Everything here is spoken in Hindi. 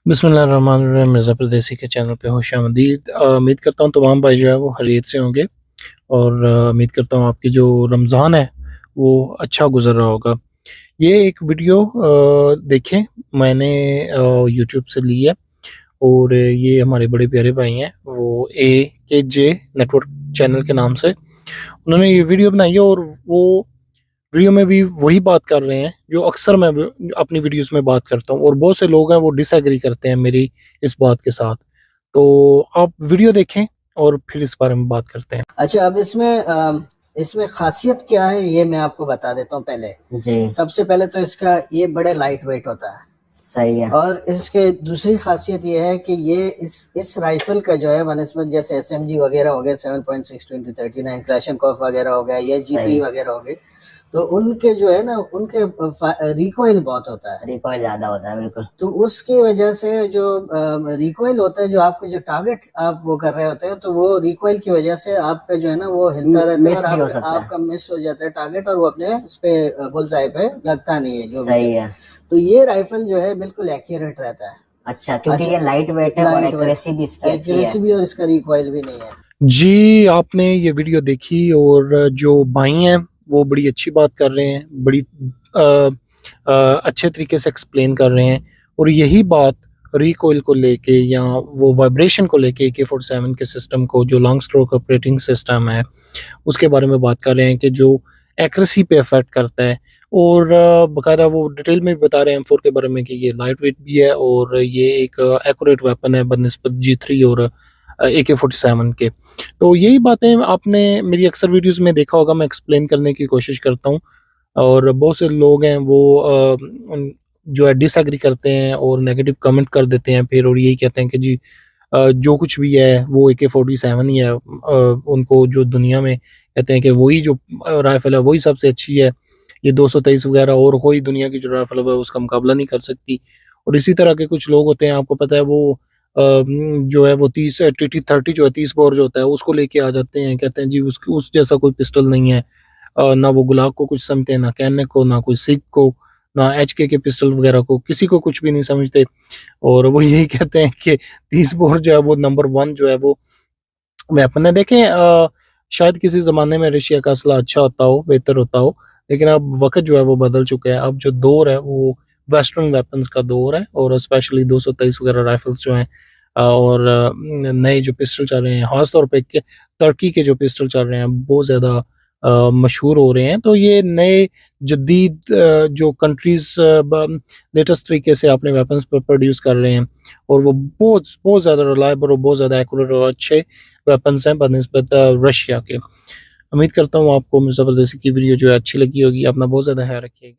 बिस्मिल्लाहिर्रहमानिर्रहीम। मिर्ज़ा परदेसी के चैनल पे खुशामदीद। उम्मीद करता हूँ तमाम भाई जो है वो खैरियत से होंगे और उम्मीद करता हूँ आपकी जो रमज़ान है वो अच्छा गुज़र रहा होगा। ये एक वीडियो देखें मैंने यूट्यूब से ली है और ये हमारे बड़े प्यारे भाई हैं, वो AKJ नेटवर्क चैनल के नाम से उन्होंने ये वीडियो बनाई है और वो वीडियो में भी वही बात कर रहे हैं जो अक्सर मैं अपनी वीडियोस में बात करता हूँ और बहुत से लोग हैं वो डिसएग्री करते हैं मेरी इस बात के साथ। तो आप वीडियो देखें और फिर इस बारे में बात करते हैं। अच्छा, अब इसमें खासियत क्या है ये मैं आपको बता देता हूँ। पहले जी सबसे पहले तो इसका ये बड़े लाइट वेट होता है, सही है। और इसके दूसरी खासियत ये है कि ये इस राइफल का जो है बनस्बत जैसे SMG वगैरह हो गए 7.62 x 39 क्लैशनकोफ वगैरह हो गया या G3 वगैरह हो गए, तो उनके जो है ना उनके रिकॉइल बहुत होता है, रिकॉइल ज्यादा होता है बिल्कुल। तो उसकी वजह से जो रिकॉइल होता है, जो आपको जो टारगेट आप वो कर रहे होते हैं, तो वो रिकॉइल की वजह से आपका जो है ना वो हिलता रहता है और आपका मिस हो जाता है टारगेट, और वो अपने उस पे बुलसाई पे लगता नहीं है जो सही है। तो ये राइफल जो है बिल्कुल एक्यूरेट रहता है। अच्छा, क्योंकि ये लाइट वेट है और एक्यूरेसी भी इसकी अच्छी है। एक्यूरेसी भी और इसका रिकॉइल भी नहीं है। जी, आपने ये वीडियो देखी और जो भाई हैं वो बड़ी अच्छी बात कर रहे हैं, बड़ी अच्छे तरीके से एक्सप्लेन कर रहे हैं और यही बात रिकॉइल को लेके या वो वाइब्रेशन को लेके AK-47 के सिस्टम को, जो लॉन्ग स्ट्रोक ऑपरेटिंग सिस्टम है उसके बारे में बात कर रहे हैं कि जो एक्यूरेसी पे इफेक्ट करता है। और बाकायदा वो डिटेल में भी बता रहे हैं M4 के बारे में कि ये लाइट वेट भी है और ये एक एक्यूरेट वेपन है बनिस्बत G3 और AK-47 के। तो यही बातें आपने मेरी अक्सर वीडियोस में देखा होगा, मैं एक्सप्लेन करने की कोशिश करता हूँ और बहुत से लोग हैं वो जो है डिसएग्री करते हैं और नेगेटिव कमेंट कर देते हैं फिर, और यही कहते हैं कि जी जो कुछ भी है वो AK-47 ही है। उनको जो दुनिया में कहते हैं कि वही जो राइफल है वही सबसे अच्छी है, ये 223 वगैरह और कोई दुनिया की जो राइफल है उसका मुकाबला नहीं कर सकती। और इसी तरह के कुछ लोग होते हैं, आपको पता है वो जो है वो 30 TT-30 जो है 30 बोर जो होता है उसको लेके आ जाते हैं, कहते हैं जी उस जैसा कोई पिस्टल नहीं है। ना वो गुलाब को कुछ समझते हैं, ना कैनन को, ना कोई सिक को, ना HK के पिस्टल वगैरह को, किसी को कुछ भी नहीं समझते। और वो यही कहते हैं कि 30 बोर जो है वो नंबर 1 जो है वो वेपन है। देखें शायद किसी ज़माने में रशिया का असला अच्छा होता हो, बेहतर होता हो, लेकिन अब वक़्त जो है वो बदल चुका है। अब जो दौर है वो वेस्टर्न वेपन्स का दौर है और स्पेशली 223 वगैरह राइफल्स जो हैं और नए जो पिस्टल चल रहे हैं, ख़ास तौर पे के तुर्की के जो पिस्टल चल रहे हैं बहुत ज़्यादा मशहूर हो रहे हैं। तो ये नए जदीद जो कंट्रीज़ लेटेस्ट तरीके से अपने वेपन्स प्रोड्यूस कर रहे हैं और वो बहुत ज़्यादा रिलायबल और बहुत ज़्यादा एक्यूरेट और अच्छे वेपन्स हैं बनिस्बत रशिया के। उम्मीद करता हूँ आपको मिर्ज़ा परदेसी की वीडियो जो है अच्छी लगी होगी। अपना बहुत ज़्यादा ख्याल रखिएगा।